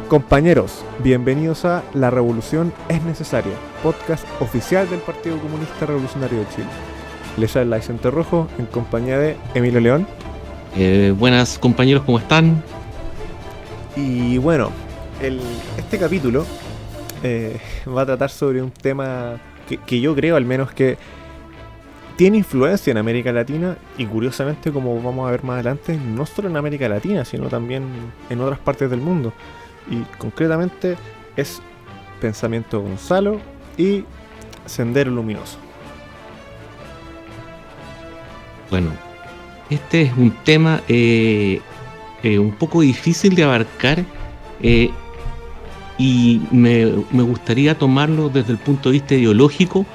Compañeros, bienvenidos a La Revolución es Necesaria, podcast oficial del Partido Comunista Revolucionario de Chile. Les habla Vicente Rojo en compañía de Emilio León. Buenas compañeros, ¿cómo están? Y bueno, este capítulo va a tratar sobre un tema que yo creo al menos que tiene influencia en América Latina y curiosamente, como vamos a ver más adelante, no solo en América Latina, sino también en otras partes del mundo. Y concretamente es Pensamiento Gonzalo y Sendero Luminoso. Bueno, este es un tema un poco difícil de abarcar y me gustaría tomarlo desde el punto de vista ideológico,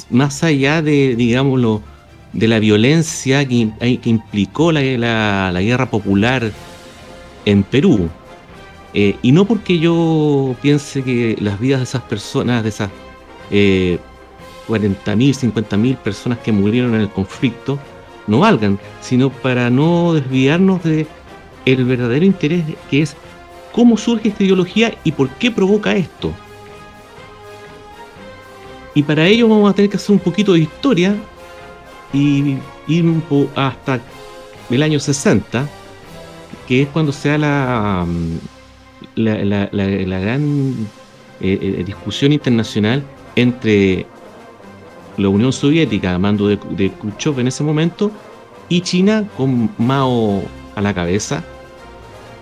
más allá de, digámoslo, de la violencia que implicó la guerra popular en Perú. Y no porque yo piense que las vidas de esas personas, de esas 40.000, 50.000 personas que murieron en el conflicto, no valgan, sino para no desviarnos de el verdadero interés, que es cómo surge esta ideología y por qué provoca esto. Y para ello vamos a tener que hacer un poquito de historia y ir hasta el año 60, que es cuando se da la gran discusión internacional entre la Unión Soviética, a mando de Khrushchev en ese momento, y China con Mao a la cabeza,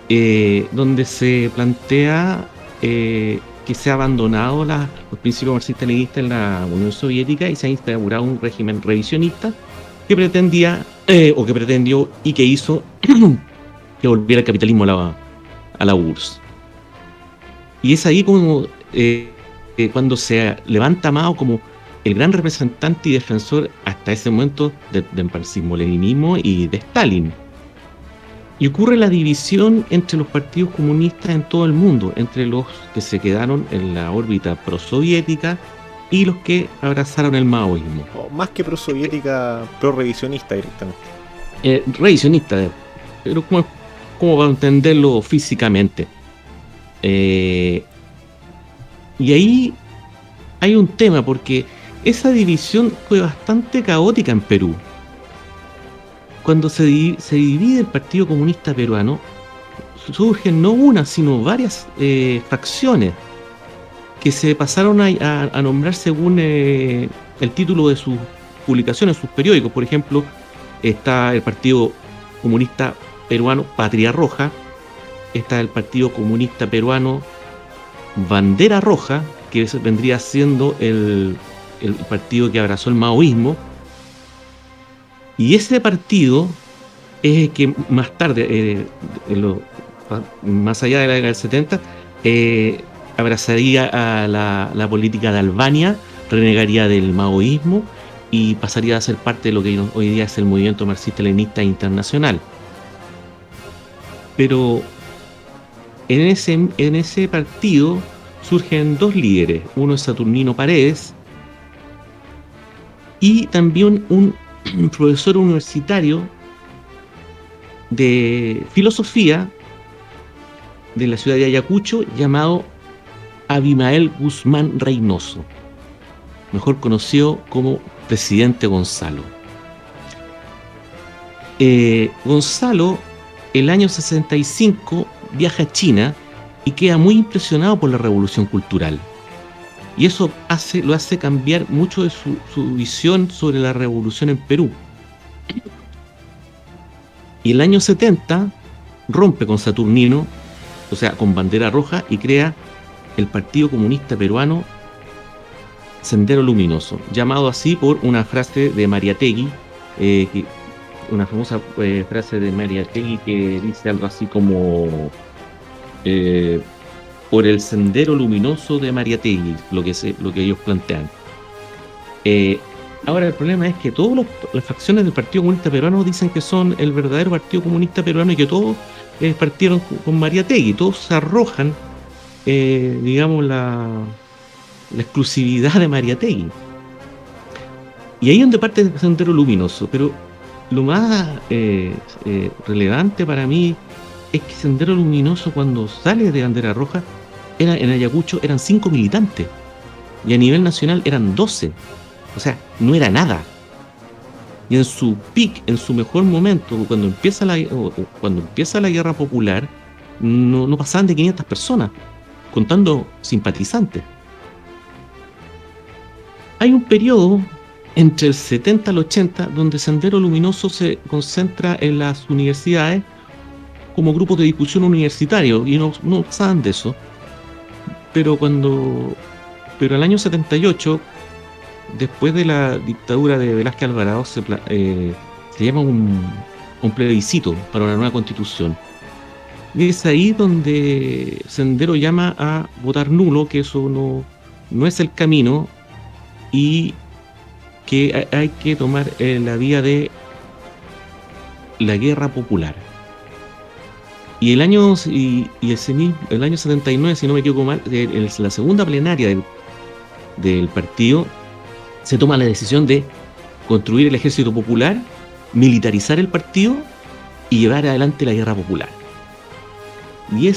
donde se plantea que se ha abandonado los principios marxistas-leninistas en la Unión Soviética y se ha instaurado un régimen revisionista que pretendía, o que pretendió y que hizo que volviera el capitalismo a la URSS. Y es ahí como cuando se levanta Mao como el gran representante y defensor hasta ese momento del marxismo-leninismo y de Stalin. Y ocurre la división entre los partidos comunistas en todo el mundo, entre los que se quedaron en la órbita prosoviética y los que abrazaron el maoísmo. Más que prosoviética, pro-revisionista directamente. Revisionista, pero como para entenderlo físicamente. Y ahí hay un tema, porque esa división fue bastante caótica en Perú. Cuando se divide el Partido Comunista Peruano, surgen no una, sino varias facciones que se pasaron a nombrar según el título de sus publicaciones, sus periódicos. Por ejemplo, está el Partido Comunista Peruano Patria Roja, está el Partido Comunista Peruano Bandera Roja, que vendría siendo el partido que abrazó el maoísmo, y ese partido es el que más tarde, más allá de la década del 70, abrazaría a la política de Albania, renegaría del maoísmo y pasaría a ser parte de lo que hoy día es el movimiento marxista-leninista internacional. Pero en ese partido surgen dos líderes, uno es Saturnino Paredes y también un profesor universitario de filosofía de la ciudad de Ayacucho llamado Abimael Guzmán Reynoso, mejor conocido como Presidente Gonzalo. Gonzalo, el año 65, viaja a China y queda muy impresionado por la revolución cultural. Y eso lo hace cambiar mucho de su visión sobre la revolución en Perú. Y el año 70 rompe con Saturnino, o sea, con Bandera Roja, y crea el Partido Comunista Peruano Sendero Luminoso, llamado así por una frase de Mariátegui, una famosa frase de Mariátegui que dice algo así como por el sendero luminoso de Mariátegui, lo que ellos plantean. Ahora el problema es que todas las facciones del Partido Comunista Peruano dicen que son el verdadero Partido Comunista Peruano y que todos partieron con Mariátegui, todos se arrojan, digamos, la exclusividad de Mariátegui. Y ahí es donde parte el sendero luminoso, pero lo más relevante para mí es que Sendero Luminoso, cuando sale de bandera roja, en Ayacucho eran 5 militantes y a nivel nacional eran 12. O sea, no era nada. Y en su peak, en su mejor momento, cuando empieza la guerra popular, no pasaban de 500 personas, contando simpatizantes. Hay un periodo entre el 70 al 80 donde Sendero Luminoso se concentra en las universidades como grupos de discusión universitario y no pasaban de eso. Pero al año 78, después de la dictadura de Velázquez Alvarado, se llama un plebiscito para una nueva constitución. Y es ahí donde Sendero llama a votar nulo, que eso no es el camino, y que hay que tomar la vía de la guerra popular. Y el año 79, si no me equivoco mal, la segunda plenaria del partido, se toma la decisión de construir el ejército popular, militarizar el partido y llevar adelante la guerra popular. Y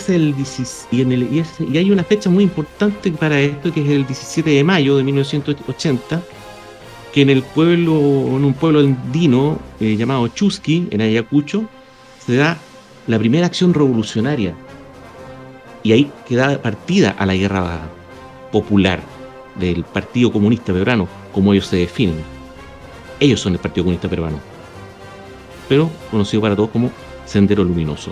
hay una fecha muy importante para esto, que es el 17 de mayo de 1980, que en un pueblo andino llamado Chusqui, en Ayacucho, se da la primera acción revolucionaria. Y ahí queda partida a la guerra popular del Partido Comunista Peruano, como ellos se definen. Ellos son el Partido Comunista Peruano, pero conocido para todos como Sendero Luminoso.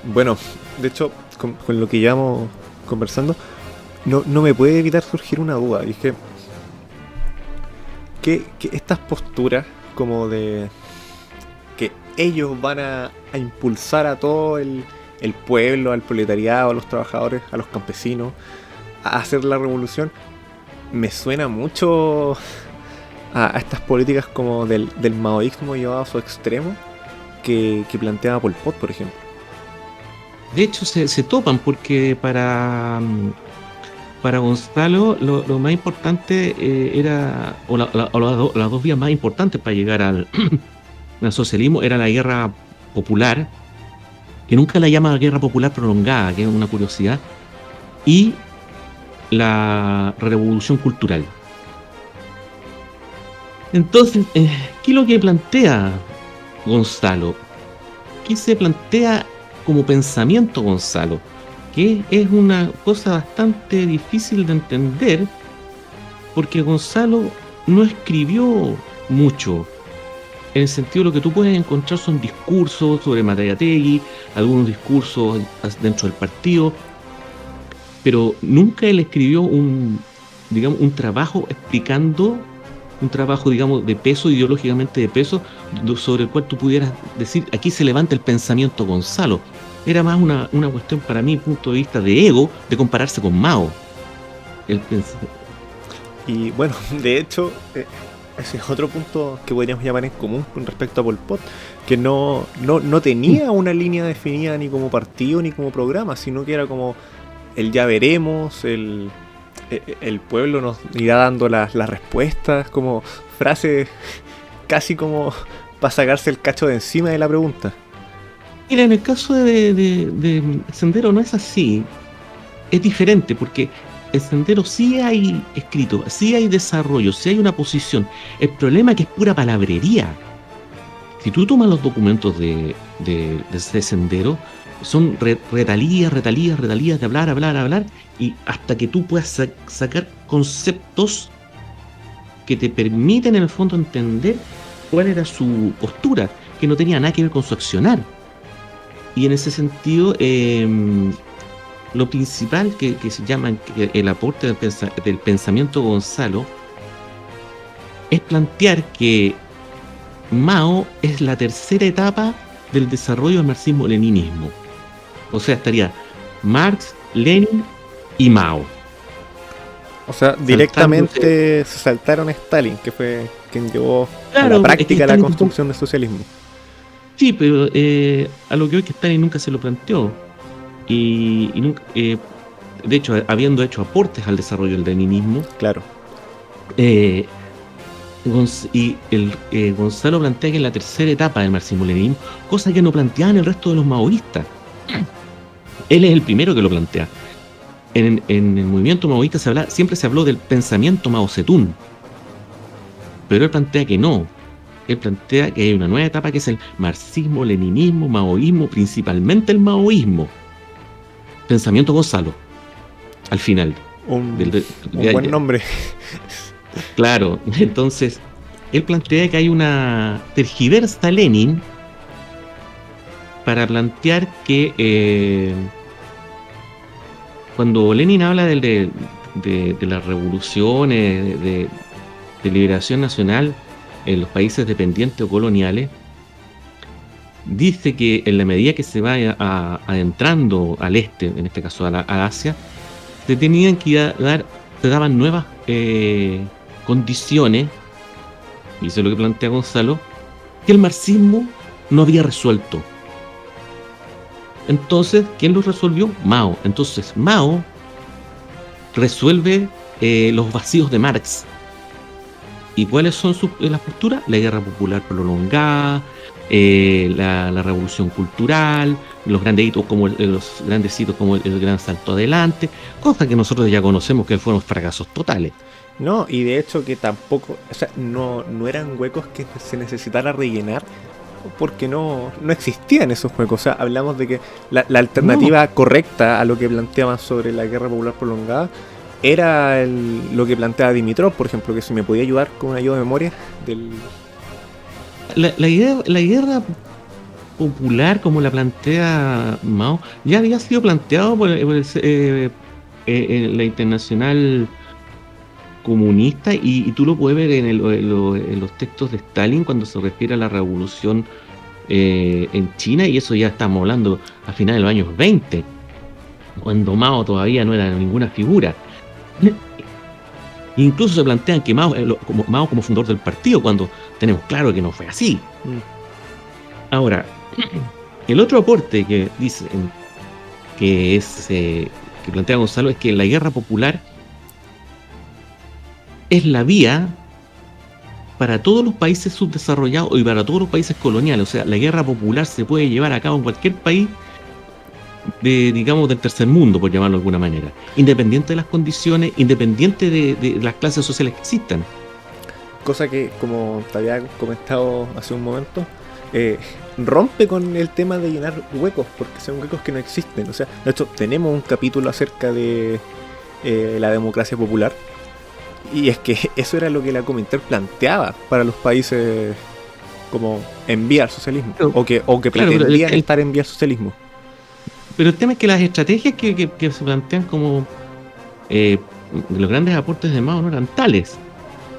Bueno, de hecho, con lo que llevamos conversando, no me puede evitar surgir una duda. Y es que estas posturas como de que ellos van a impulsar a todo el pueblo, al proletariado, a los trabajadores, a los campesinos, a hacer la revolución, me suena mucho a estas políticas como del maoísmo llevado a su extremo que planteaba Pol Pot, por ejemplo. De hecho, se topan porque para Gonzalo lo más importante era, o las dos vías más importantes para llegar al socialismo era la guerra popular, que nunca la llama guerra popular prolongada, que es una curiosidad, y la revolución cultural. Entonces, ¿qué es lo que plantea Gonzalo? ¿Qué se plantea como pensamiento Gonzalo? Que es una cosa bastante difícil de entender, porque Gonzalo no escribió mucho. En el sentido, lo que tú puedes encontrar son discursos sobre Mateiategui, algunos discursos dentro del partido, pero nunca él escribió un trabajo explicando, un trabajo, digamos, de peso, ideológicamente de peso, sobre el cual tú pudieras decir, aquí se levanta el pensamiento Gonzalo. Era más una cuestión, para mí, punto de vista de ego, de compararse con Mao. Y bueno, de hecho, ese es otro punto que podríamos llamar en común con respecto a Pol Pot, que no tenía una línea definida ni como partido ni como programa, sino que era como el ya veremos, el pueblo nos irá dando las respuestas, como frases casi como para sacarse el cacho de encima de la pregunta. Mira, en el caso de Sendero no es así, es diferente, porque en Sendero sí hay escrito, sí hay desarrollo, sí hay una posición. El problema es que es pura palabrería. Si tú tomas los documentos de Sendero, son retalías de hablar, y hasta que tú puedas sacar conceptos que te permiten en el fondo entender cuál era su postura, que no tenía nada que ver con su accionar. Y en ese sentido, lo principal que se llama el aporte del pensamiento Gonzalo es plantear que Mao es la tercera etapa del desarrollo del marxismo-leninismo. O sea, estaría Marx, Lenin y Mao. O sea, directamente se saltaron a Stalin, que fue quien llevó a la práctica la construcción del socialismo. Sí, pero a lo que hoy que Stalin nunca se lo planteó. Y nunca, de hecho, habiendo hecho aportes al desarrollo del leninismo, claro, Gonzalo plantea que es la tercera etapa del marxismo-leninismo, cosa que no planteaban el resto de los maoístas. Él es el primero que lo plantea. En el movimiento maoísta siempre se habló del pensamiento Mao Zedong, pero él plantea que no. Él plantea que hay una nueva etapa que es el marxismo, leninismo, maoísmo, principalmente el maoísmo. Pensamiento Gonzalo, al final. Un buen nombre. Claro, entonces él plantea que hay una tergiversa Lenin para plantear que cuando Lenin habla de las revoluciones, de liberación nacional en los países dependientes o coloniales, dice que en la medida que se vaya adentrando al este, en este caso a Asia, se daban nuevas condiciones, y eso es lo que plantea Gonzalo, que el marxismo no había resuelto. Entonces, ¿quién lo resolvió? Mao. Entonces, Mao resuelve los vacíos de Marx. ¿Y cuáles son las posturas? La guerra popular prolongada, la revolución cultural, los grandes hitos como el gran salto adelante, cosas que nosotros ya conocemos que fueron fracasos totales. No, y de hecho que tampoco, o sea, no eran huecos que se necesitara rellenar, porque no existían esos huecos. O sea, hablamos de que la alternativa correcta a lo que planteaban sobre la guerra popular prolongada era lo que planteaba Dimitrov, por ejemplo, que si me podía ayudar con una ayuda de memoria del... La guerra popular, como la plantea Mao, ya había sido planteado por la Internacional Comunista, y tú lo puedes ver en los textos de Stalin cuando se refiere a la revolución en China, y eso ya estamos hablando a finales de los años 20, cuando Mao todavía no era ninguna figura. Incluso se plantean que Mao como fundador del partido, cuando tenemos claro que no fue así. Ahora, el otro aporte que dice que plantea Gonzalo es que la guerra popular es la vía para todos los países subdesarrollados y para todos los países coloniales. O sea, la guerra popular se puede llevar a cabo en cualquier país digamos, del tercer mundo, por llamarlo de alguna manera, independiente de las condiciones, independiente de las clases sociales que existan. Cosa que, como te había comentado hace un momento, rompe con el tema de llenar huecos, porque son huecos que no existen. O sea, de hecho, tenemos un capítulo acerca de la democracia popular, y es que eso era lo que la Comintern planteaba para los países como en vía al socialismo, o que pretendían estar en vía al socialismo. Pero el tema es que las estrategias que se plantean como los grandes aportes de Mao no eran tales.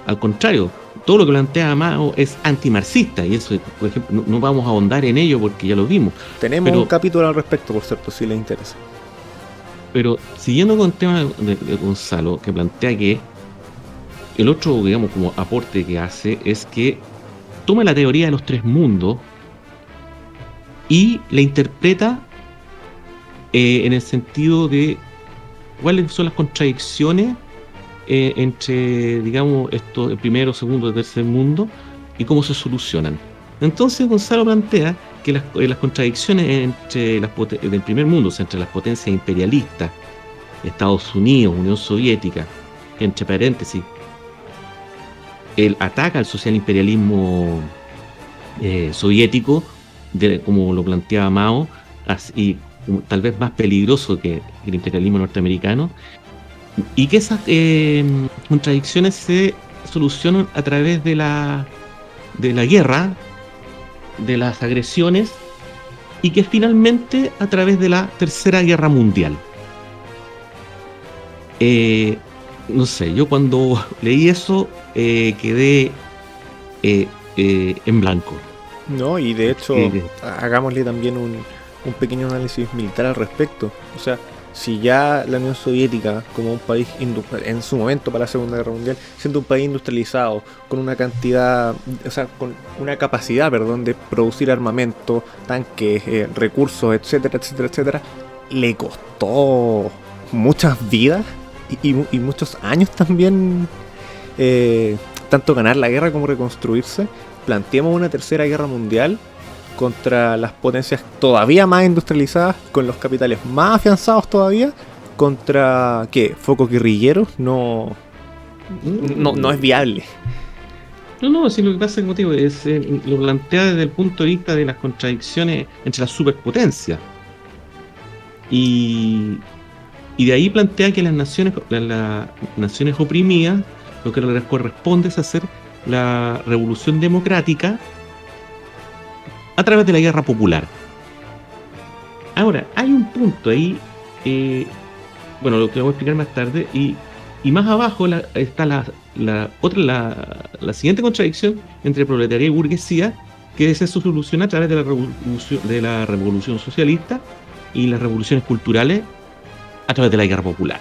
Al contrario, todo lo que plantea Mao es antimarxista, y eso, por ejemplo, no vamos a ahondar en ello porque ya lo vimos. Tenemos un capítulo al respecto, por cierto, si les interesa. Pero siguiendo con el tema de Gonzalo, que plantea que el otro, digamos, como aporte que hace es que toma la teoría de los tres mundos y la interpreta en el sentido de cuáles son las contradicciones entre, digamos, el primero, segundo y tercer mundo, y cómo se solucionan. Entonces Gonzalo plantea que las contradicciones del primer mundo, o sea, entre las potencias imperialistas, Estados Unidos, Unión Soviética, entre paréntesis, él ataca al social imperialismo soviético, como lo planteaba Mao, y tal vez más peligroso que el imperialismo norteamericano, y que esas contradicciones se solucionan a través de la guerra, de las agresiones, y que finalmente a través de la Tercera Guerra Mundial. No sé, yo cuando leí eso quedé en blanco. No, y de hecho, hagámosle también un pequeño análisis militar al respecto. O sea, si ya la Unión Soviética, como un país en su momento para la Segunda Guerra Mundial, siendo un país industrializado, con una cantidad, o sea, con una capacidad, de producir armamento, tanques, recursos, etcétera, etcétera, etcétera, le costó muchas vidas y muchos años también tanto ganar la guerra como reconstruirse, planteemos una tercera guerra mundial contra las potencias todavía más industrializadas, con los capitales más afianzados todavía, contra, ¿qué? ¿Focos guerrilleros? No es viable. No, si lo que pasa, como te digo, es, lo plantea desde el punto de vista de las contradicciones entre las superpotencias. Y de ahí plantea que las naciones oprimidas, lo que les corresponde es hacer la revolución democrática a través de la guerra popular. Ahora, hay un punto ahí, bueno, lo que voy a explicar más tarde, y más abajo está la siguiente contradicción entre proletariado y burguesía, que se soluciona a través de la revolución socialista y las revoluciones culturales a través de la guerra popular.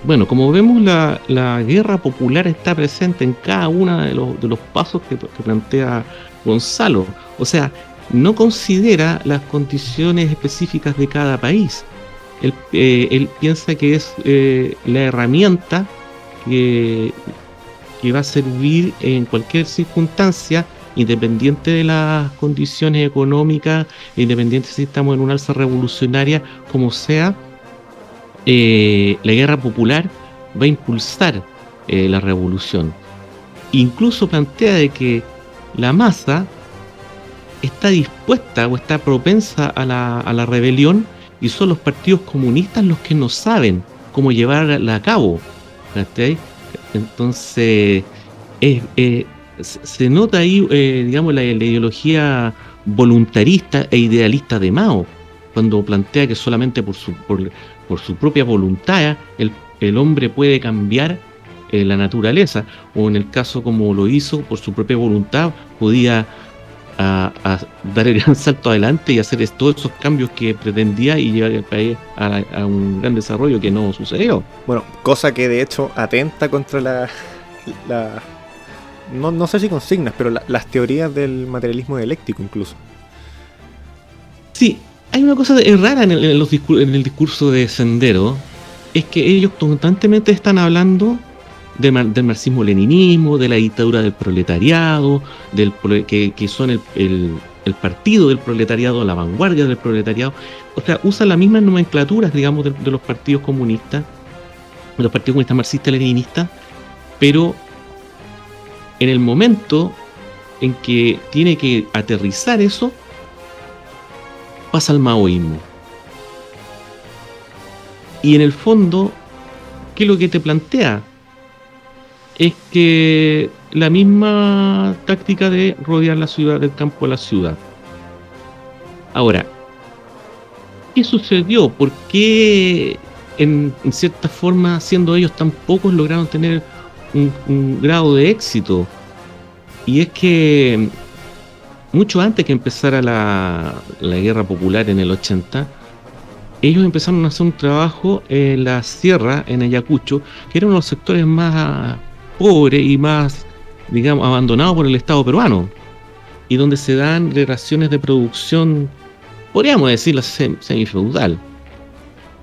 Bueno, como vemos, la guerra popular está presente en cada uno de los pasos que plantea Gonzalo. O sea, no considera las condiciones específicas de cada país. Él piensa que es la herramienta que va a servir en cualquier circunstancia, independiente de las condiciones económicas, independiente si estamos en una alza revolucionaria, como sea. La guerra popular va a impulsar la revolución. Incluso plantea de que la masa está dispuesta o está propensa a la rebelión, y son los partidos comunistas los que no saben cómo llevarla a cabo. ¿Sí? Entonces se nota ahí, digamos, la ideología voluntarista e idealista de Mao, cuando plantea que solamente por su propia voluntad el hombre puede cambiar la naturaleza, o en el caso como lo hizo, por su propia voluntad podía a dar el gran salto adelante y hacer todos esos cambios que pretendía y llevar el país a un gran desarrollo que no sucedió. Bueno, cosa que de hecho atenta contra no sé si consignas, pero las teorías del materialismo dialéctico incluso. Sí, hay una cosa rara en el discurso de Sendero, es que ellos constantemente están hablando del marxismo-leninismo, de la dictadura del proletariado, que son el partido del proletariado, la vanguardia del proletariado. O sea, usan las mismas nomenclaturas, digamos, de los partidos comunistas, marxistas-leninistas, pero en el momento en que tiene que aterrizar eso, pasa al maoísmo. Y en el fondo, ¿qué es lo que te plantea? Es que la misma táctica de rodear la ciudad, del campo a la ciudad. Ahora, ¿qué sucedió? ¿Por qué en cierta forma, siendo ellos tan pocos, lograron tener un grado de éxito? Y es que mucho antes que empezara la guerra popular en el 80, ellos empezaron a hacer un trabajo en la sierra, en Ayacucho, que era uno de los sectores más pobres y más, digamos, abandonados por el Estado peruano, y donde se dan relaciones de producción, podríamos decirlo, semifeudal.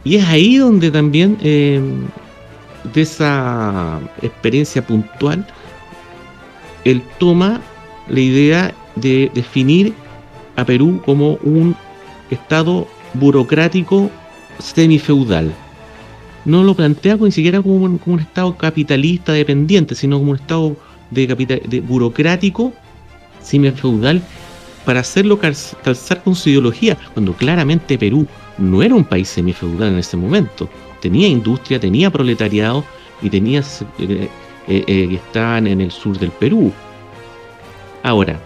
Y es ahí donde también, de esa experiencia puntual, él toma la idea de definir a Perú como un estado burocrático semifeudal. No lo plantea ni siquiera como un estado capitalista dependiente, sino como un estado de burocrático semifeudal, para hacerlo calzar con su ideología, cuando claramente Perú no era un país semifeudal en ese momento. Tenía industria, tenía proletariado y tenía que estaban en el sur del Perú. Ahora,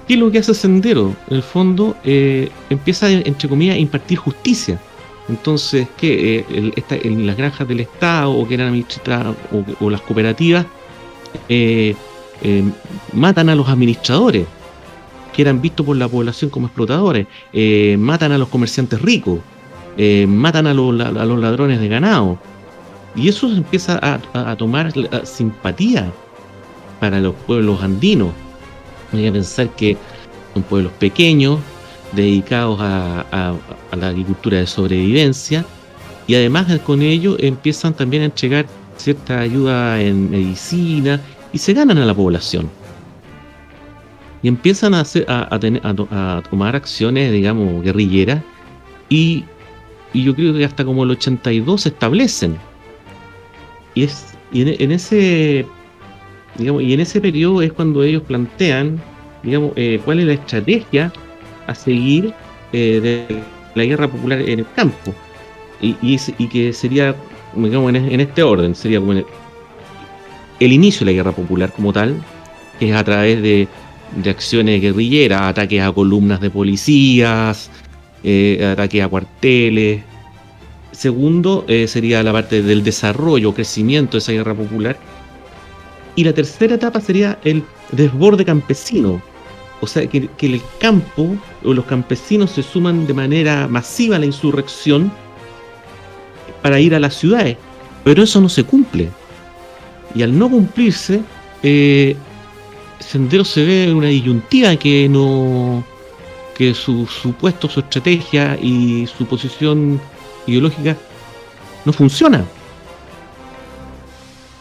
¿qué es lo que hace Sendero? En el fondo, empieza, entre comillas, a impartir justicia. Entonces, ¿qué? En las granjas del Estado, o que eran administradas, o las cooperativas, matan a los administradores, que eran vistos por la población como explotadores, matan a los comerciantes ricos, matan a los ladrones de ganado. Y eso empieza a tomar simpatía para los pueblos andinos. Hay que pensar que son pueblos pequeños, dedicados a la agricultura de sobrevivencia, y además con ello empiezan también a entregar cierta ayuda en medicina y se ganan a la población. Y empiezan a tomar acciones, digamos, guerrilleras, y yo creo que hasta como el 82 se establecen. En ese, digamos, y en ese periodo es cuando ellos plantean, digamos, cuál es la estrategia a seguir de la guerra popular en el campo. Y que sería, digamos, en este orden, sería como el inicio de la guerra popular como tal, que es a través de acciones guerrilleras, ataques a columnas de policías, ataques a cuarteles. Segundo, sería la parte del desarrollo, crecimiento de esa guerra popular. Y la tercera etapa sería el desborde campesino. O sea, que el campo o los campesinos se suman de manera masiva a la insurrección para ir a las ciudades. Pero eso no se cumple. Y al no cumplirse, Sendero se ve en una disyuntiva que su puesto, su estrategia y su posición ideológica no funciona.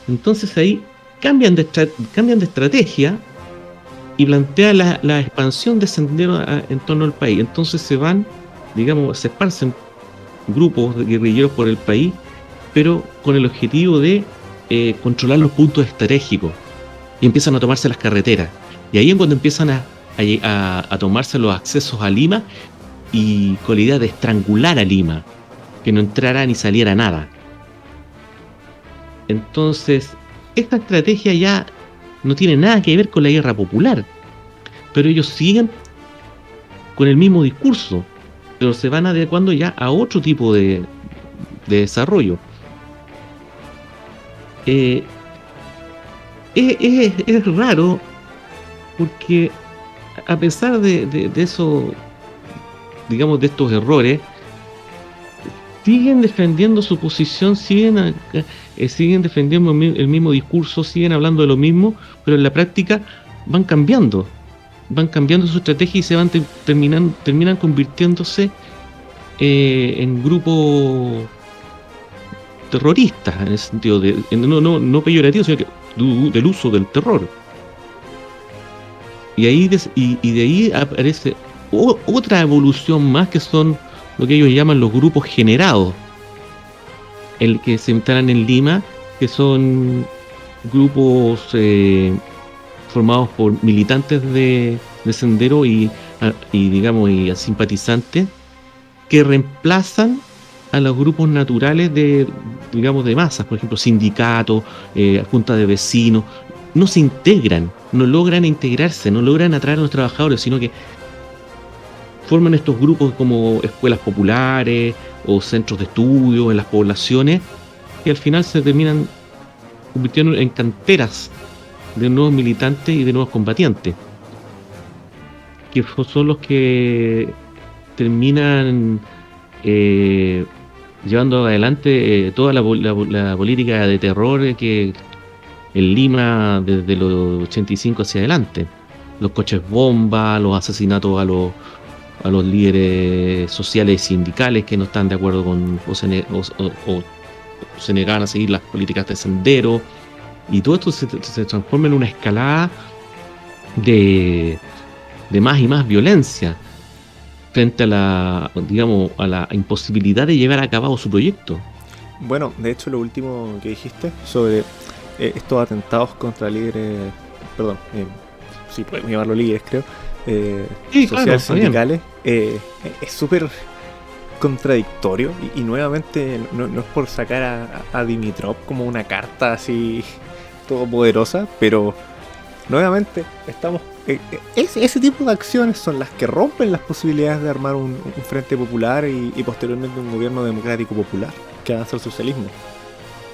Entonces ahí cambian de estrategia y plantean la expansión de Sendero en torno al país. Entonces se esparcen grupos de guerrilleros por el país, pero con el objetivo de controlar los puntos estratégicos, y empiezan a tomarse las carreteras. Y ahí es cuando empiezan a tomarse los accesos a Lima, y con la idea de estrangular a Lima, que no entrara ni saliera nada. Entonces, esta estrategia ya no tiene nada que ver con la guerra popular, pero ellos siguen con el mismo discurso, pero se van adecuando ya a otro tipo de desarrollo. Es raro, porque a pesar de eso, digamos, de estos errores, siguen defendiendo su posición, siguen defendiendo el mismo discurso, siguen hablando de lo mismo, pero en la práctica van cambiando su estrategia y terminan convirtiéndose en grupos terroristas, en el sentido no peyorativo, sino que del uso del terror. Y de ahí aparece otra evolución más, que son lo que ellos llaman los grupos generados, el que se instalan en Lima, que son grupos formados por militantes de Sendero y a simpatizantes, que reemplazan a los grupos naturales de masas, por ejemplo, sindicatos, juntas de vecinos. No se integran, no logran integrarse, no logran atraer a los trabajadores, sino que forman estos grupos como escuelas populares o centros de estudio en las poblaciones, que al final se terminan convirtiendo en canteras de nuevos militantes y de nuevos combatientes, que son los que terminan llevando adelante toda la política de terror que en Lima desde los 85 hacia adelante. Los coches bomba, los asesinatos a los líderes sociales y sindicales que no están de acuerdo con o se negaban a seguir las políticas de Sendero, y todo esto se transforma en una escalada de más y más violencia frente a la imposibilidad de llevar a cabo su proyecto. Bueno, de hecho, lo último que dijiste sobre estos atentados contra líderes, sí podemos llamarlo líderes, creo, sociales, sindicales, es súper contradictorio, y nuevamente no es por sacar a Dimitrov como una carta así todopoderosa, pero nuevamente estamos ese tipo de acciones son las que rompen las posibilidades de armar un frente popular y posteriormente un gobierno democrático popular que avanza al socialismo.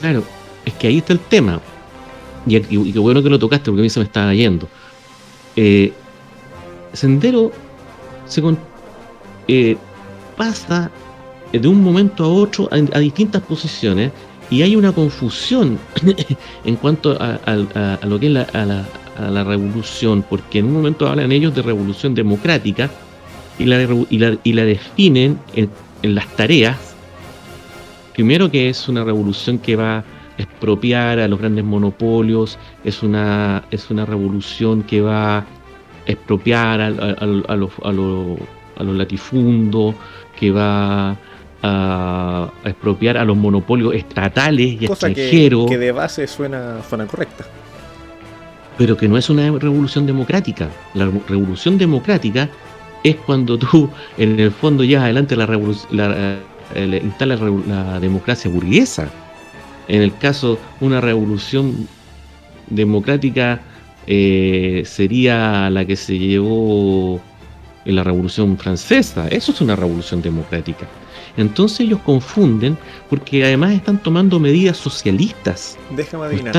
Claro, es que ahí está el tema, y qué bueno que lo tocaste, porque a mí se me estaba yendo. Sendero pasa de un momento a otro a distintas posiciones, y hay una confusión en cuanto a lo que es a la revolución, porque en un momento hablan ellos de revolución democrática y la definen en las tareas primero que es una revolución que va a expropiar a los grandes monopolios, es una revolución que va a expropiar a los latifundos, que va a expropiar a los monopolios estatales y Cosa extranjeros, que de base suena correcta. pero que no es una revolución democrática. La revolución democrática es cuando tú, en el fondo, llevas adelante instalas la democracia burguesa. En el caso, una revolución democrática sería la que se llevó en la Revolución Francesa. Eso es una revolución democrática. Entonces ellos confunden, porque además están tomando medidas socialistas. Déjame adivinar.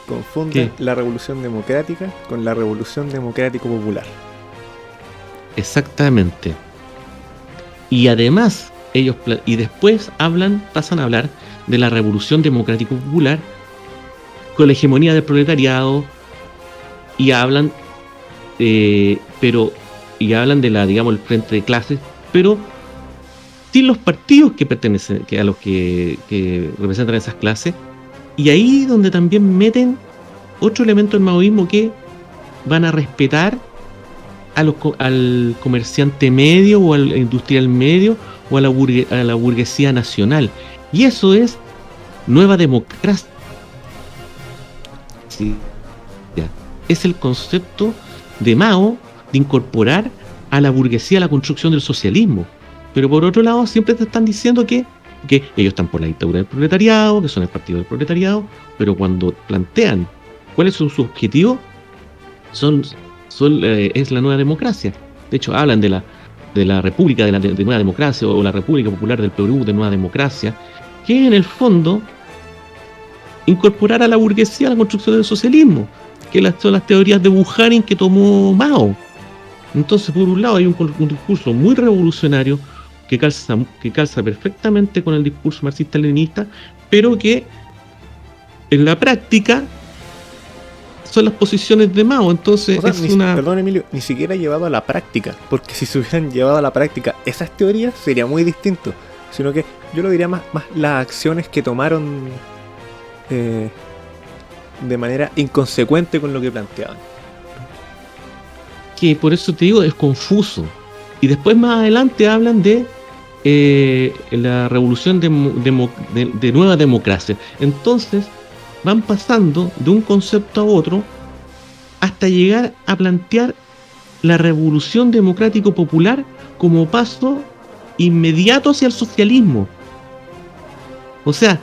Confunden la revolución democrática con la revolución democrático popular. Exactamente. Y además, y después pasan a hablar de la revolución democrático popular con la hegemonía del proletariado, y hablan de la, digamos, el frente de clases, pero sin los partidos que pertenecen, a los que representan esas clases. Y ahí donde también meten otro elemento del maoísmo, que van a respetar al comerciante medio o al industrial medio o a la burguesía nacional. Y eso es nueva democracia. Sí. Es el concepto de Mao de incorporar a la burguesía a la construcción del socialismo. Pero por otro lado siempre te están diciendo que ellos están por la dictadura del proletariado, que son el partido del proletariado, pero cuando plantean cuáles son sus objetivos, es la nueva democracia. De hecho, hablan de la República de Nueva Democracia, o la República Popular del Perú de Nueva Democracia, que en el fondo incorporar a la burguesía a la construcción del socialismo, que son las teorías de Bukharin que tomó Mao. Entonces, por un lado, hay un discurso muy revolucionario que calza perfectamente con el discurso marxista-leninista, pero que en la práctica son las posiciones de Mao. Entonces, o sea, perdón, Emilio, ni siquiera llevado a la práctica, porque si se hubieran llevado a la práctica esas teorías sería muy distinto, sino que yo lo diría más las acciones que tomaron de manera inconsecuente con lo que planteaban. Que por eso te digo, es confuso. Y después más adelante hablan de la revolución de nueva democracia. Entonces van pasando de un concepto a otro hasta llegar a plantear la revolución democrático popular como paso inmediato hacia el socialismo. O sea,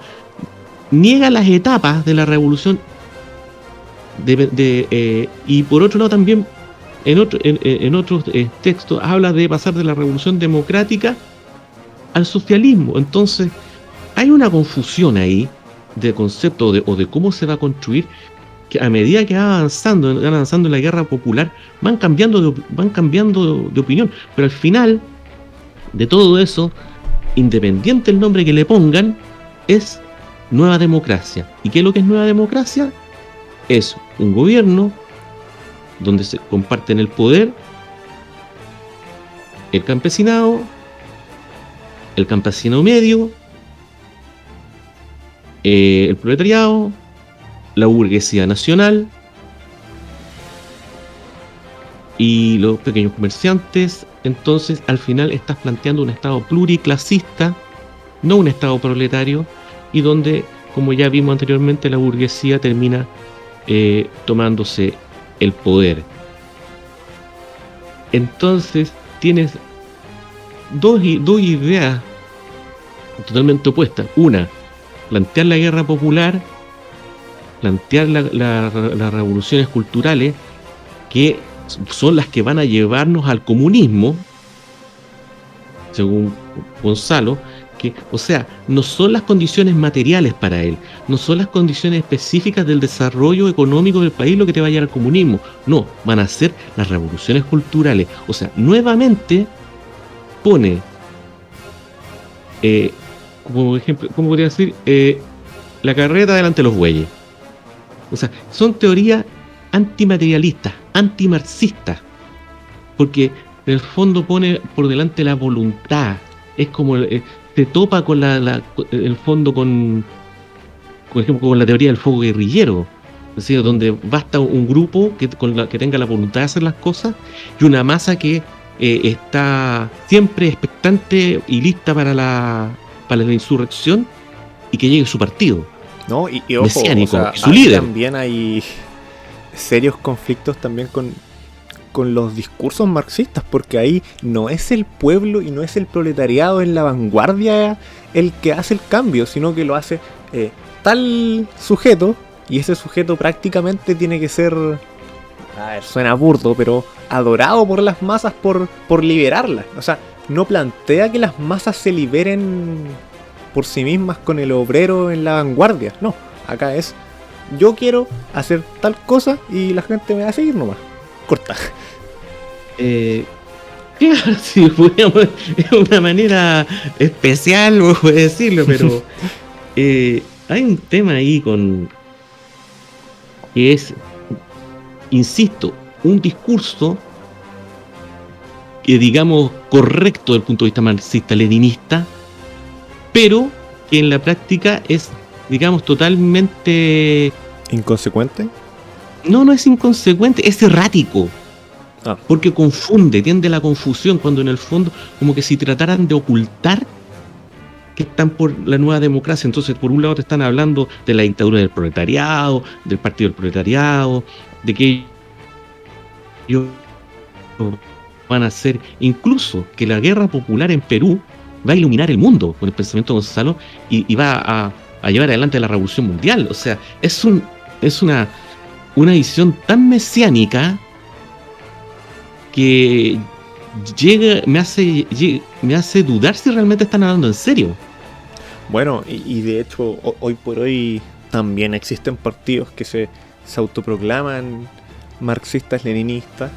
niega las etapas de la revolución y por otro lado también en otros textos habla de pasar de la revolución democrática al socialismo. Entonces hay una confusión ahí de concepto o de cómo se va a construir, que a medida que van avanzando en la guerra popular van cambiando de opinión, pero al final de todo eso, independiente del nombre que le pongan, es nueva democracia. ¿Y qué es lo que es nueva democracia? Es un gobierno donde se comparten el poder el campesinado, el campesino medio, el proletariado, la burguesía nacional y los pequeños comerciantes. Entonces, al final estás planteando un estado pluriclasista, no un estado proletario, y donde, como ya vimos anteriormente, la burguesía termina tomándose el poder. Entonces tienes dos ideas totalmente opuestas. Una, plantear la guerra popular, plantear las revoluciones culturales, que son las que van a llevarnos al comunismo, según Gonzalo, que, o sea, no son las condiciones materiales para él, no son las condiciones específicas del desarrollo económico del país lo que te va a llevar al comunismo, no, van a ser las revoluciones culturales. O sea, nuevamente pone, como ejemplo, ¿cómo podría decir? La carreta delante de los bueyes. O sea, son teorías antimaterialistas, antimarxistas, porque en el fondo pone por delante la voluntad. Es como se topa con el fondo con, por ejemplo, con la teoría del fuego guerrillero. Es decir, donde basta un grupo que tenga la voluntad de hacer las cosas y una masa que está siempre expectante y lista para la insurrección y que llegue su partido. ¿No? Y ojo, mesiánico, o sea, y su líder. También hay serios conflictos también con los discursos marxistas, porque ahí no es el pueblo y no es el proletariado en la vanguardia el que hace el cambio, sino que lo hace tal sujeto, y ese sujeto prácticamente tiene que ser, a ver, suena burdo, pero adorado por las masas por liberarlas. O sea, no plantea que las masas se liberen por sí mismas con el obrero en la vanguardia. No, acá es, yo quiero hacer tal cosa y la gente me va a seguir nomás. Corta. Claro, sí, es una manera especial, voy a decirlo, pero hay un tema ahí que es, insisto, un discurso que digamos correcto desde el punto de vista marxista-leninista, pero que en la práctica es, digamos, totalmente... ¿Inconsecuente? No es inconsecuente, es errático. Porque tiende a la confusión, cuando en el fondo como que si trataran de ocultar que están por la nueva democracia. Entonces, por un lado te están hablando de la dictadura del proletariado, del partido del proletariado, de que ellos van a hacer, incluso que la guerra popular en Perú va a iluminar el mundo con el pensamiento de Gonzalo y va a llevar adelante la revolución mundial. O sea, es una visión tan mesiánica que me hace dudar si realmente están hablando en serio. Bueno, y de hecho hoy por hoy también existen partidos que se autoproclaman marxistas-leninistas,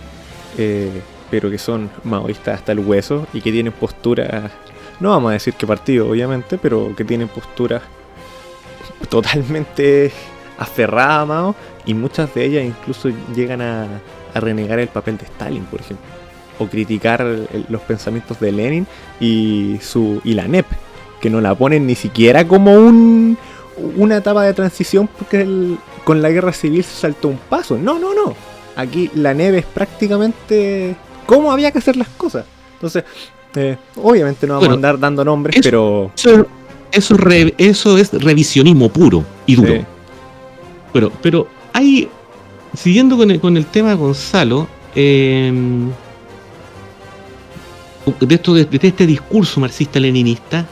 pero que son maoístas hasta el hueso y que tienen posturas, no vamos a decir qué partido obviamente, pero que tienen posturas totalmente aferradas a Mao, y muchas de ellas incluso llegan a renegar el papel de Stalin, por ejemplo, o criticar los pensamientos de Lenin y la NEP, que no la ponen ni siquiera como una etapa de transición porque con la guerra civil se saltó un paso. No. Aquí la NEP es prácticamente cómo había que hacer las cosas. Entonces, obviamente no vamos a andar dando nombres, pero... Eso es revisionismo puro y duro. Sí. Pero hay... Siguiendo con el tema de Gonzalo, de este discurso marxista-leninista,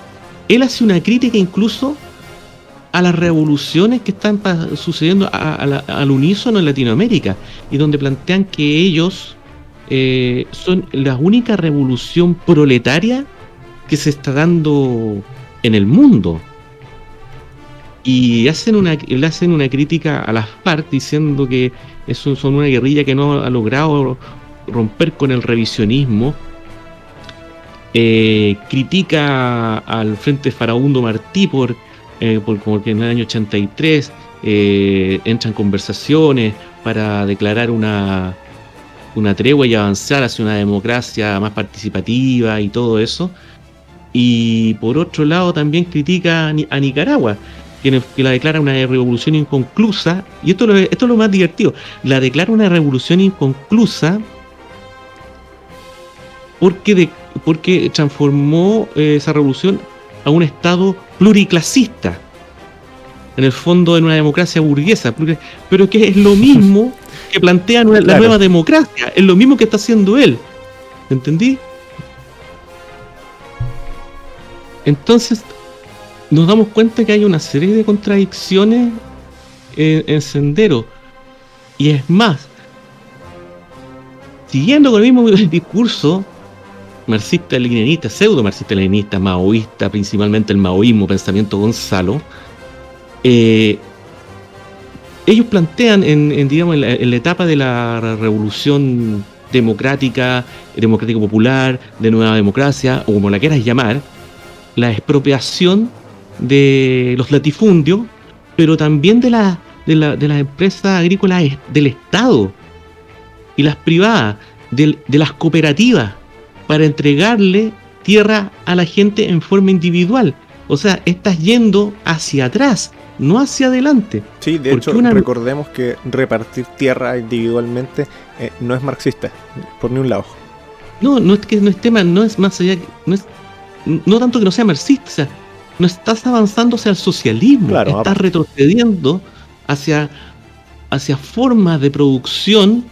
él hace una crítica incluso a las revoluciones que están sucediendo al unísono en Latinoamérica, y donde plantean que ellos son la única revolución proletaria que se está dando en el mundo. Y le hacen una crítica a las FARC diciendo que son una guerrilla que no ha logrado romper con el revisionismo. Critica al Frente Farabundo Martí por como que en el año 83 entran conversaciones para declarar una tregua y avanzar hacia una democracia más participativa y todo eso. Y por otro lado también critica a Nicaragua, que la declara una revolución inconclusa, y esto es lo más divertido, la declara una revolución inconclusa porque transformó esa revolución a un estado pluriclasista, en el fondo en una democracia burguesa, pero que es lo mismo que plantea la nueva democracia, es lo mismo que está haciendo él, ¿entendí? Entonces nos damos cuenta que hay una serie de contradicciones en Sendero. Y es más, siguiendo con el mismo discurso marxista-leninista, pseudo-marxista-leninista, maoísta, principalmente el maoísmo, pensamiento Gonzalo, ellos plantean en la etapa de la revolución democrático-popular, de nueva democracia, o como la quieras llamar, la expropiación de los latifundios, pero también de las empresas agrícolas del Estado y las privadas, de las cooperativas, para entregarle tierra a la gente en forma individual. O sea, estás yendo hacia atrás, no hacia adelante. Sí, de Porque hecho, una- recordemos que repartir tierra individualmente no es marxista, por ni un lado. No es que no es tema, no es más allá, no tanto que no sea marxista, o sea, no estás avanzando hacia el socialismo, Claro, estás aparte. retrocediendo hacia, hacia formas de producción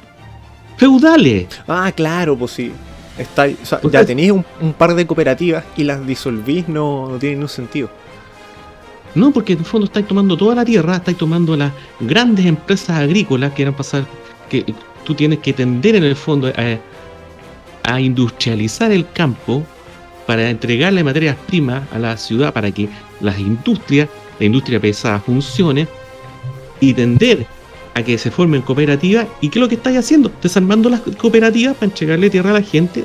feudales. Ah, claro, pues sí. Está, o sea, O ya sea, tenéis un par de cooperativas y las disolvís, no tiene ningún sentido. no, porque en el fondo estáis tomando toda la tierra, estáis tomando las grandes empresas agrícolas que eran pasar, que tú tienes que tender en el fondo a industrializar el campo para entregarle materias primas a la ciudad para que la industria pesada funcione y tender a que se formen cooperativas. ¿Y qué es lo que estáis haciendo? Desarmando las cooperativas para entregarle tierra a la gente.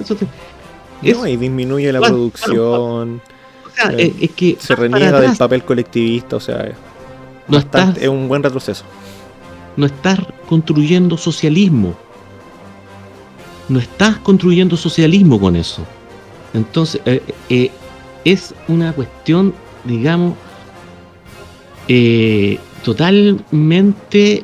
No, y disminuye la producción, O sea, es que se vas para reniega del atrás, papel colectivista, o sea, no estás, es un buen retroceso. no estás construyendo socialismo. No estás construyendo socialismo con eso. Entonces, es una cuestión, digamos, totalmente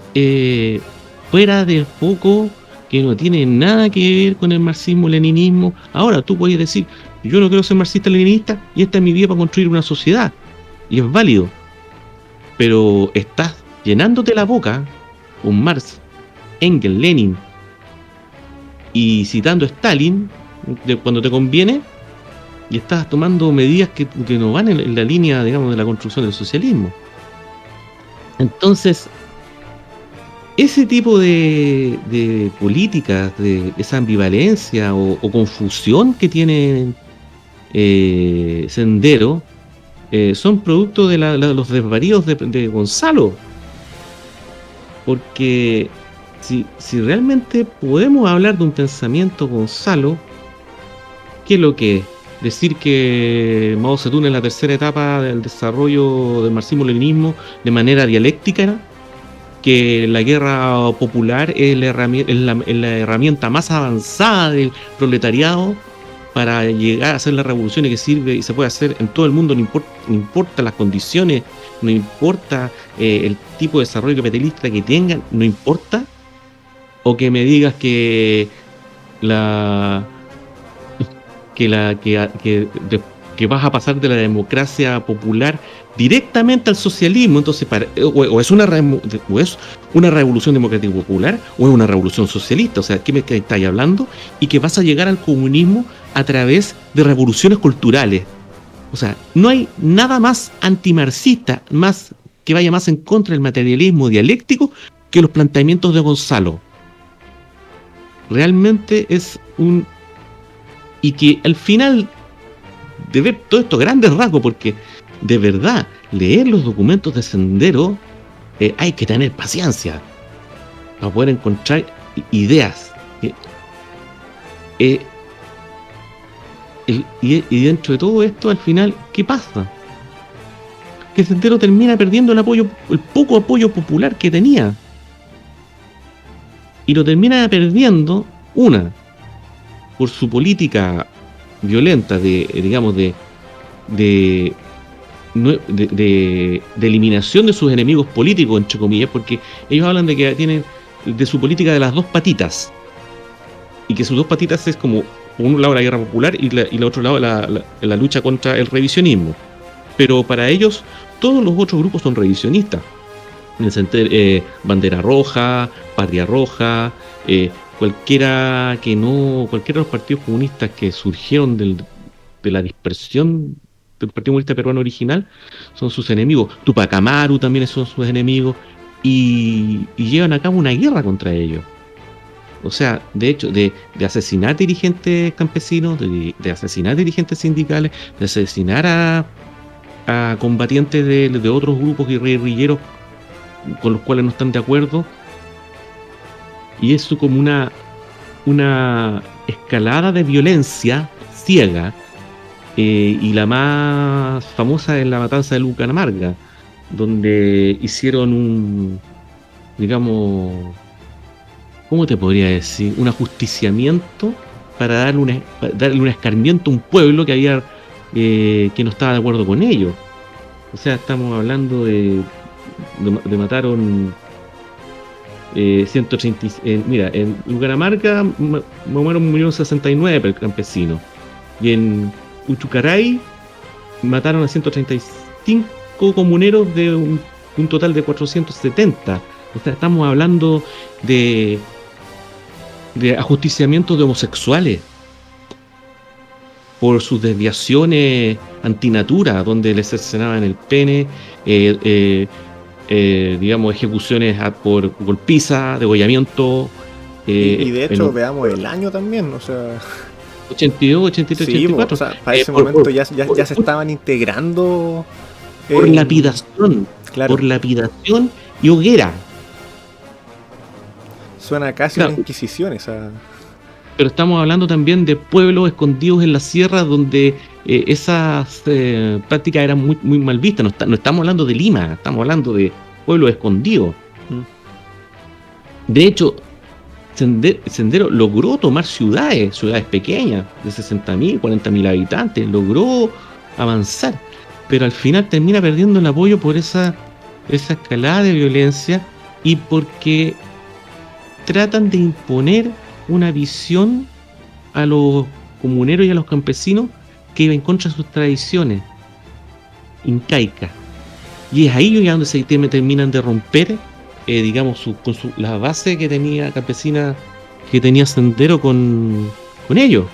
fuera del foco, que no tiene nada que ver con el marxismo-leninismo. Ahora, tú puedes decir, yo no quiero ser marxista-leninista y esta es mi vida para construir una sociedad. Y es válido. Pero estás llenándote la boca con Marx, Engels, Lenin y citando a Stalin cuando te conviene, y estás tomando medidas que no van en la línea, digamos, de la construcción del socialismo. Entonces, ese tipo de políticas, de esa ambivalencia o confusión que tiene Sendero, son producto de los desvaríos de Gonzalo. Porque si realmente podemos hablar de un pensamiento Gonzalo, ¿qué es lo que es? Decir que Mao Zedong es la tercera etapa del desarrollo del marxismo-leninismo de manera dialéctica, que la guerra popular es la herramienta más avanzada del proletariado para llegar a hacer la revolución y que sirve y se puede hacer en todo el mundo, no importa las condiciones, no importa el tipo de desarrollo capitalista que tengan, no importa. O que me digas la que la que vas a pasar de la democracia popular directamente al socialismo. Entonces, o es una revolución democrática popular o es una revolución socialista. O sea, ¿qué me estáis hablando? Y que vas a llegar al comunismo a través de revoluciones culturales. O sea, no hay nada más antimarxista, más que vaya más en contra del materialismo dialéctico que los planteamientos de Gonzalo. Realmente es un... Y que al final de ver todos estos grandes rasgos, porque de verdad, leer los documentos de Sendero, hay que tener paciencia para poder encontrar ideas. Y dentro de todo esto, al final, ¿qué pasa? Que Sendero termina perdiendo el poco apoyo popular que tenía. Y lo termina perdiendo, por su política violenta de eliminación de sus enemigos políticos, entre comillas, porque ellos hablan de que tienen de su política de las dos patitas, y que sus dos patitas es como, por un lado la guerra popular y el otro lado la lucha contra el revisionismo. Pero para ellos todos los otros grupos son revisionistas. Bandera Roja, Patria Roja, cualquiera de los partidos comunistas que surgieron de la dispersión del Partido Comunista Peruano original son sus enemigos. Tupac Amaru también son sus enemigos, y llevan a cabo una guerra contra ellos. O sea, de hecho, de asesinar dirigentes campesinos, de asesinar dirigentes sindicales, de asesinar a combatientes de otros grupos guerrilleros con los cuales no están de acuerdo. Y eso como una escalada de violencia ciega, y la más famosa es la matanza de Lucamarga, donde hicieron digamos, ¿cómo te podría decir? Un ajusticiamiento para darle un escarmiento a un pueblo que había que no estaba de acuerdo con ellos. O sea, estamos hablando de mataron 130. Mira, en Bucaramanga más o menos murieron 69 campesinos. Y en Uchucaray mataron a 135 comuneros de un total de 470. O sea, estamos hablando de ajusticiamiento de homosexuales por sus desviaciones antinatura, donde les cercenaban el pene, digamos, ejecuciones por golpiza, degollamiento. Y de hecho, veamos el año también, o sea... 82, 83, sí, 84. O sea, para ese momento ya se estaban integrando... Por lapidación, claro. Por lapidación y hoguera. Suena casi una inquisición esa... Pero estamos hablando también de pueblos escondidos en las sierras donde esas prácticas eran muy, muy mal vistas. No estamos hablando de Lima, estamos hablando de pueblos escondidos. De hecho, Sendero logró tomar ciudades pequeñas de 60.000, 40.000 habitantes, logró avanzar, pero al final termina perdiendo el apoyo por esa escalada de violencia y porque tratan de imponer una visión a los comuneros y a los campesinos que iba en contra de sus tradiciones incaicas. Y es ahí donde se terminan de romper, digamos, la base que tenía campesina, que tenía Sendero con ellos.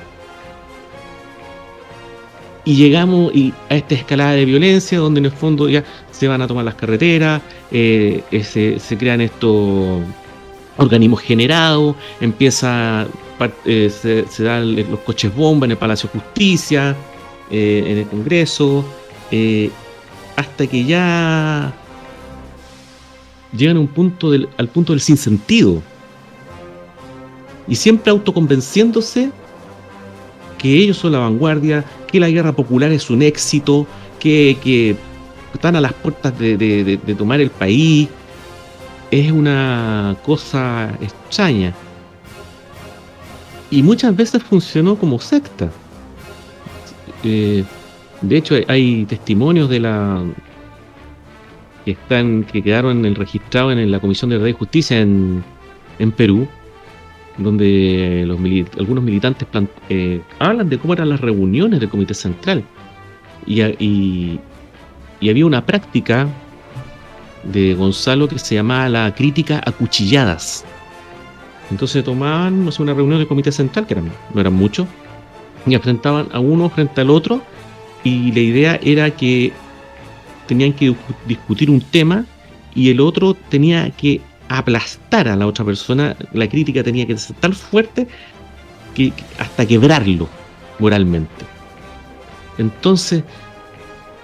Y llegamos a esta escalada de violencia donde en el fondo ya se van a tomar las carreteras, se crean estos organismos generados, se dan los coches bomba en el Palacio de Justicia, en el Congreso, hasta que ya llegan a al punto del sinsentido. Y siempre autoconvenciéndose que ellos son la vanguardia, que la guerra popular es un éxito, que están a las puertas de tomar el país. Es una cosa extraña. Y muchas veces funcionó como secta. De hecho, hay testimonios que quedaron registrados en la Comisión de Verdad y Justicia en Perú, donde algunos militantes hablan de cómo eran las reuniones del Comité Central. Y había una práctica de Gonzalo que se llamaba la crítica a cuchilladas. Entonces tomaban, una reunión del Comité Central, que no eran muchos, y enfrentaban a uno frente al otro, y la idea era que tenían que discutir un tema y el otro tenía que aplastar a la otra persona. La crítica tenía que ser tan fuerte que hasta quebrarlo moralmente. Entonces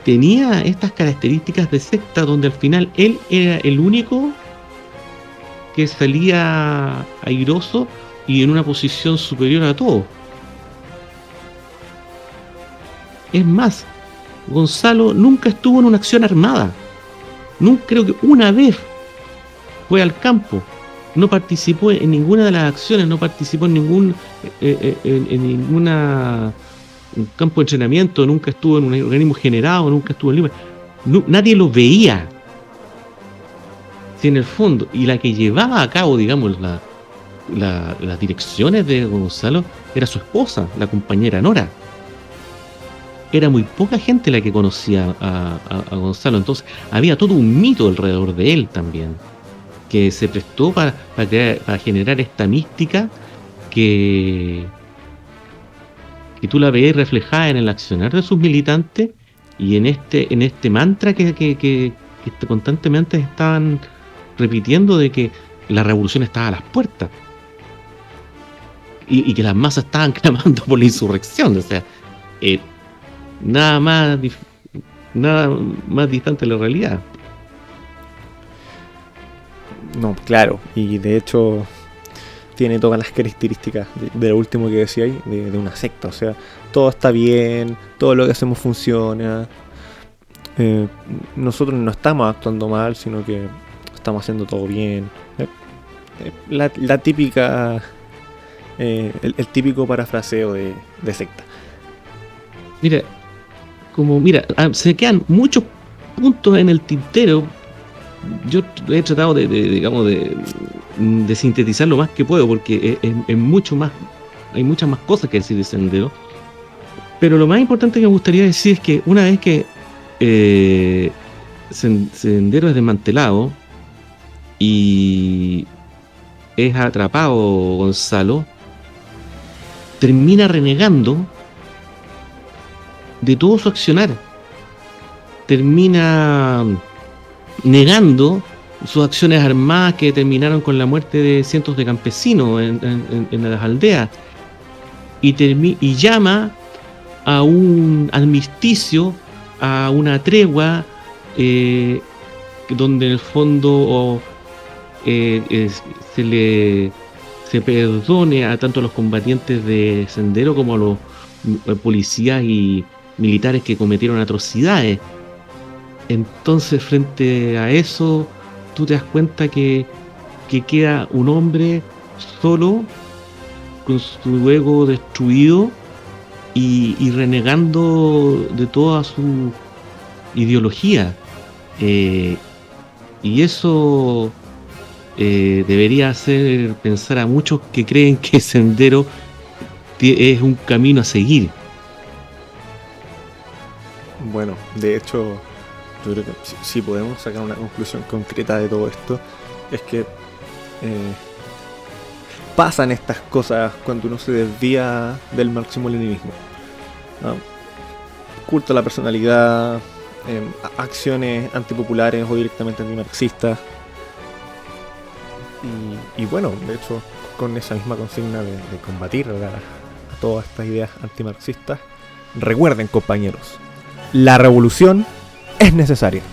tenía estas características de secta donde al final él era el único que salía airoso y en una posición superior a todos. Es más, Gonzalo nunca estuvo en una acción armada. Creo que una vez fue al campo. No participó en ninguna de las acciones, no participó en ningún campo de entrenamiento, nunca estuvo en un organismo generado, nunca estuvo en Lima. Nadie lo veía. Si en el fondo, y la que llevaba a cabo, digamos, las direcciones de Gonzalo era su esposa, la compañera Nora. Era muy poca gente la que conocía a Gonzalo, entonces había todo un mito alrededor de él también, que se prestó para generar esta mística que tú la veías reflejada en el accionar de sus militantes y en este mantra que constantemente estaban repitiendo de que la revolución estaba a las puertas y que las masas estaban clamando por la insurrección. O sea, nada más distante de la realidad. No, claro, y de hecho tiene todas las características de lo último que decía ahí, de una secta. O sea, todo está bien, todo lo que hacemos funciona, nosotros no estamos actuando mal, sino que estamos haciendo todo bien. La típica el típico parafraseo de secta. Mira, se quedan muchos puntos en el tintero. Yo he tratado de sintetizar lo más que puedo, porque es mucho más, hay muchas más cosas que decir de Sendero. Pero lo más importante que me gustaría decir es que una vez que Sendero es desmantelado y es atrapado Gonzalo, termina renegando de todo su accionar, termina negando sus acciones armadas que terminaron con la muerte de cientos de campesinos en las aldeas, y llama a un armisticio, a una tregua, donde en el fondo se perdone a tanto a los combatientes de Sendero como a los policías y militares que cometieron atrocidades. Entonces, frente a eso, tú te das cuenta que queda un hombre solo, con su ego destruido y renegando de toda su ideología. Y eso debería hacer pensar a muchos que creen que Sendero es un camino a seguir. Bueno, de hecho, yo creo que si podemos sacar una conclusión concreta de todo esto, es que pasan estas cosas cuando uno se desvía del marxismo-leninismo, ¿no? Culto a la personalidad, acciones antipopulares o directamente antimarxistas. Y bueno, de hecho, con esa misma consigna de combatir a todas estas ideas antimarxistas, recuerden, compañeros, la revolución es necesaria.